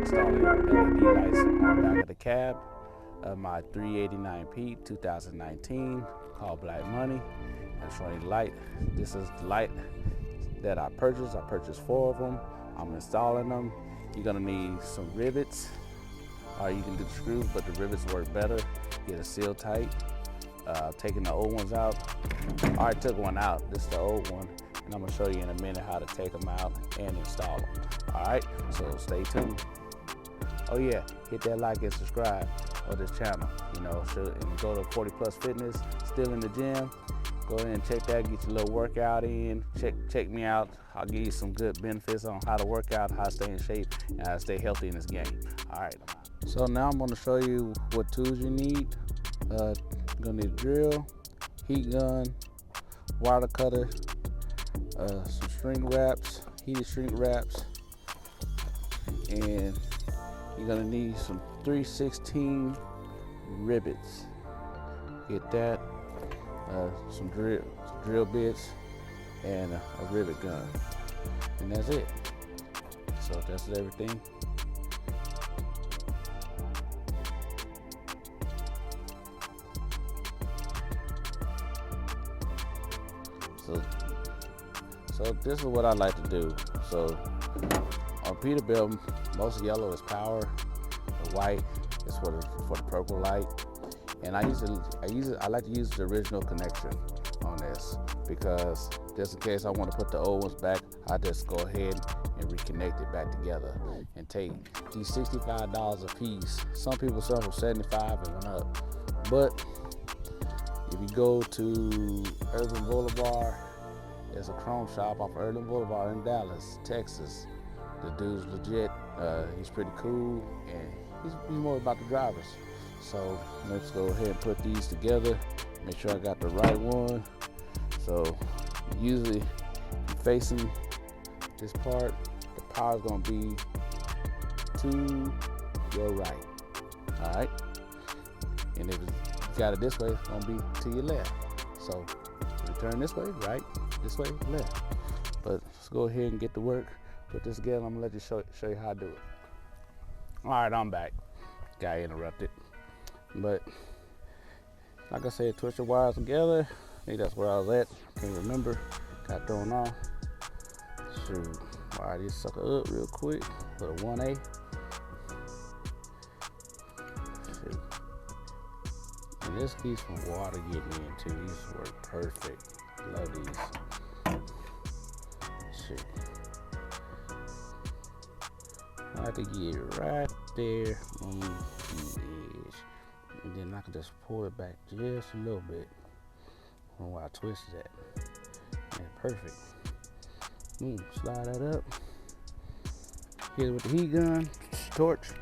Installing LED lights on the back of the cab of my 389P 2019 called Black Money. That's running light. This is the light that I purchased. I purchased 4 of them. I'm installing them. You're gonna need some rivets, or you can do the screws, but the rivets work better. Get it sealed tight. Taking the old ones out. I already took one out. This is the old one, and I'm gonna show you in a minute how to take them out and install them. All right, so stay tuned. Oh yeah, hit that like and subscribe on this channel. You know, and go to 40 Plus Fitness, still in the gym. Go ahead and check that, get your little workout in. Check me out. I'll give you some good benefits on how to work out, how to stay in shape, and how to stay healthy in this game. All right, so now I'm gonna show you what tools you need. You're gonna need a drill, heat gun, wire cutter, some shrink wraps, heated shrink wraps, and you're gonna need some 3/16 rivets. Get that, some drill bits, and a rivet gun, and that's it. So that's everything. So this is what I like to do. So on Peterbilt, most yellow is power, the white is for the purple light, and I like to use the original connection on this, because just in case I want to put the old ones back, I just go ahead and reconnect it back together and take these $65 a piece. Some people sell from $75 and up, but if you go to Urban Boulevard, there's a chrome shop off Urban Boulevard in Dallas, Texas. The dude's legit. He's pretty cool, and he's more about the drivers. So let's go ahead and put these together. Make sure I got the right one. So usually, if you're facing this part, the power's gonna be to your right. All right. And if you got it this way, it's gonna be to your left. So if you turn this way, right. This way, left. But let's go ahead and get to work. Put this together. I'm gonna let you show you how to do it. All right, I'm back. Got interrupted. But like I said, twist your wires together. I think that's where I was at. Can't remember. Got thrown off. Shoot. Wire this sucker up real quick. Put a 1A. Shoot. And this keeps from water getting in too. These work perfect. Love these. Shoot. I like to get it right there on the edge, and then I can just pull it back just a little bit from where I twisted at. And perfect. Slide that up. Hit it with the heat gun, torch.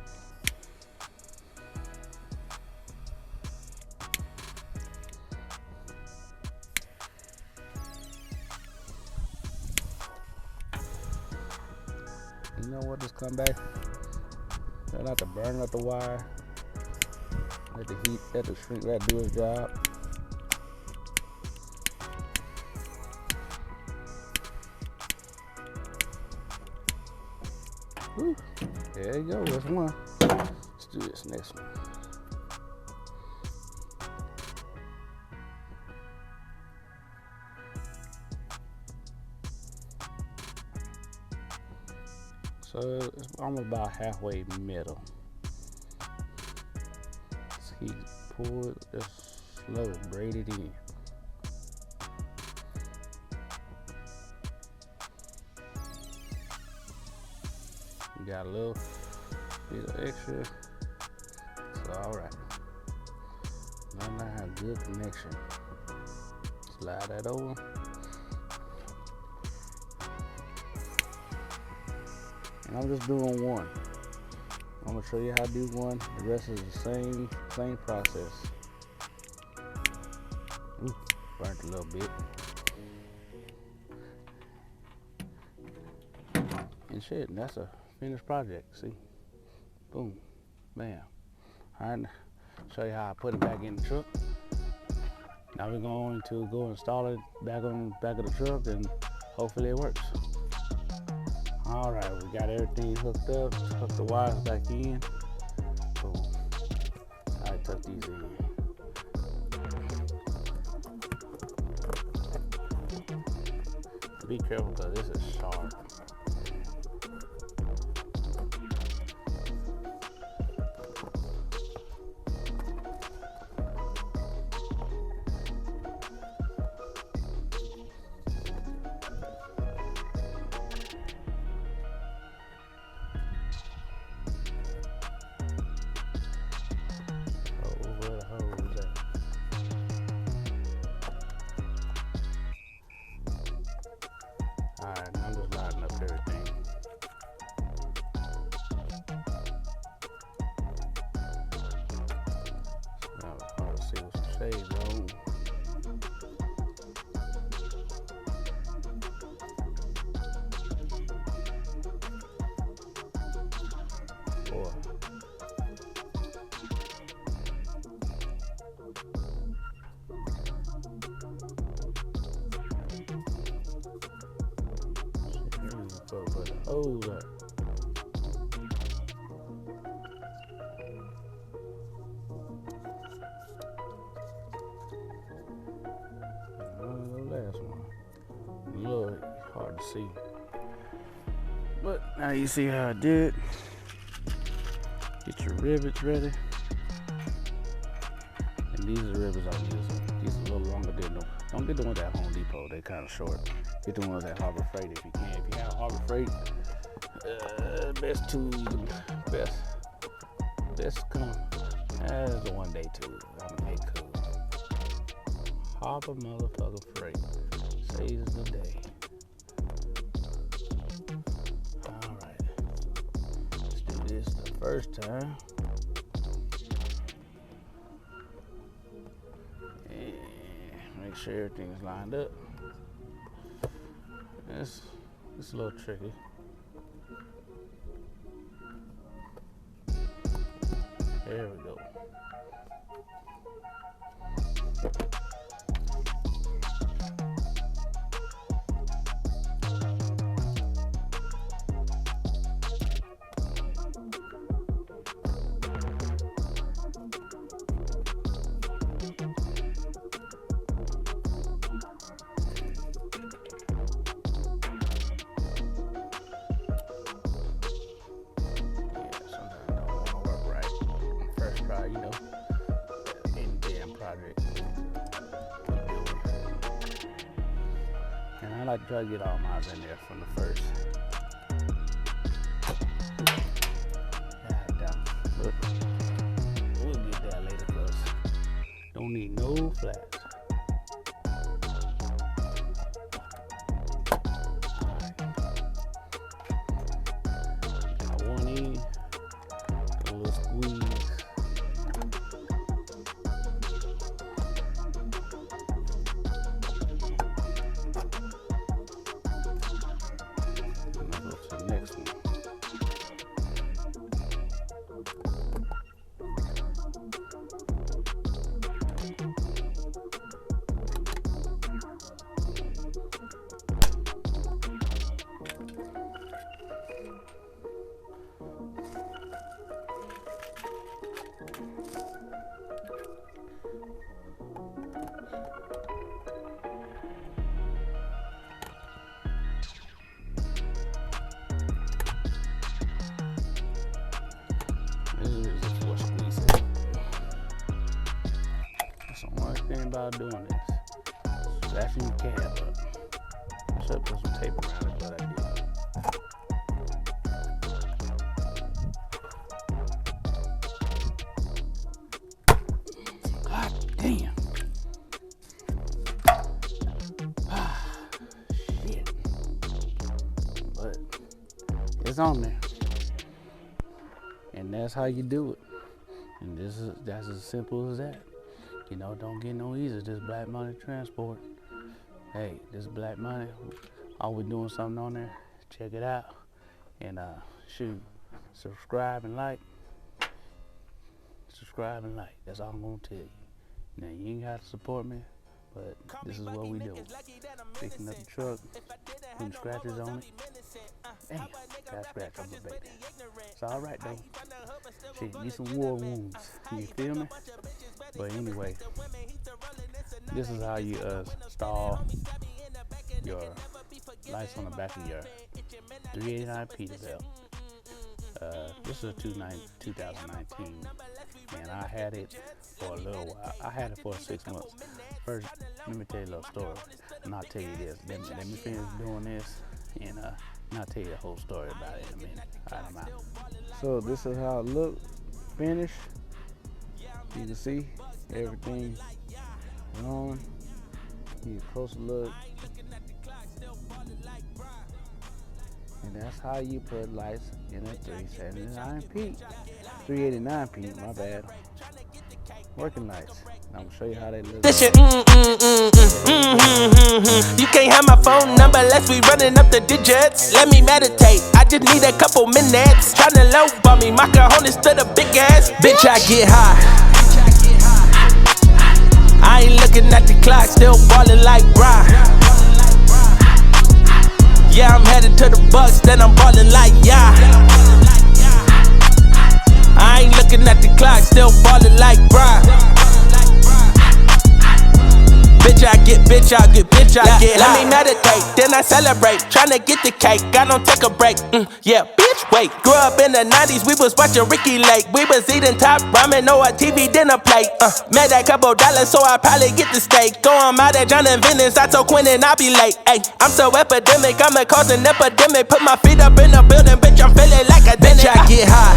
You know what? Just come back Try not to burn up the wire. Let the heat, let the shrink wrap do its job. Whew. There you go, that's one. Let's do this next one. So it's almost about halfway middle. Just keep pull it, just slow, braid it in. You got a little bit of extra, it's all right. Now I have good connection. Slide that over. And I'm just doing one. I'm gonna show you how to do one. The rest is the same process. Ooh, burnt a little bit. And shit, and that's a finished project. See, boom, bam. All right, show you how I put it back in the truck. Now we're going to go install it back on the back of the truck, and hopefully it works. All right, we got everything hooked up. Hook the wires back in. Boom. I tuck these in. Be careful because this is sharp. Alright, I'm just lighting up everything. Now it's hard to see with some shades on. Boy. Hold up. The last one. A little hard to see. But now you see how I did. Get your rivets ready. And these are the rivets I'm using. These are a little longer than them. Don't get the ones at Home Depot, they're kind of short. Get the ones at Harbor Freight if you can. If you have Harbor Freight, best tools, best come as the 1 day tool. I'm gonna make cool. Harbor motherfucker Freight saves the day. All right, let's do this the first time. And make sure everything's lined up. It's a little tricky. There we go. You know, any damn project. And I like to try to get all mine in there from the first. But we'll get that later because don't need no flats. Got one in, a little squeeze. This is for squeezing. That's the worst thing about doing this. Flashing your cab up. I should put some tape around it, but I did. God damn. Shit. But it's on there. And that's how you do it. And that's as simple as that. You know, don't get no easier. This Black Money Transport. Hey, this Black Money. Always doing something on there. Check it out. And shoot, subscribe and like. Subscribe and like. That's all I'm gonna tell you. Now you ain't got to support me, but this is what we do. Fixing up the truck, putting scratches on it. Damn, got a scratch on the baby. It's all right though. Shit, need some war wounds. You feel me? But anyway, this is how you install your lights on the back of your 389 Peterbilt. This is a 2019, and I had it for a little while. I had it for 6 months. First, let me tell you a little story, and I'll tell you this. Let me finish doing this, and I'll tell you the whole story about it in a minute. All right, I'm out. So this is how it looked, finished. You can see everything on. You get a closer look. And that's how you put lights in a 379p. 389p, my bad. Working lights. And I'm gonna show you how they look. This shit, You can't have my phone number unless we running up the digits. Let me meditate, I just need a couple minutes. Tryna low ball me, my cojones to the big ass. Bitch, I get high. I ain't looking at the clock, still ballin' like Bry. Yeah, I'm headed to the Bucks, then I'm ballin' like yeah. I ain't looking at the clock, still ballin' like Bry. Bitch, I get Let me meditate, then I celebrate. Tryna get the cake, I don't take a break. Yeah, bitch, wait. Grew up in the 90s, we was watching Ricky Lake. We was eating top ramen on a TV dinner plate. Made that couple dollars, so I probably get the steak. Go on out at John and Venice, I told Quinn and I'll be late. Ay, I'm so epidemic, I'ma cause an epidemic. Put my feet up in the building, bitch, I'm feeling like a bitch. I get high.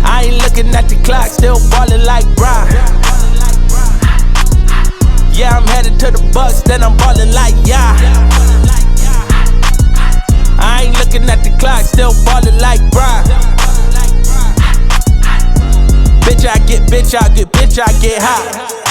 I ain't looking at the clock, still ballin' like Bry. Yeah, I'm headed to the Bucks, then I'm ballin' like yeah. I ain't looking at the clock, still ballin' like Bry. Bitch, I get high.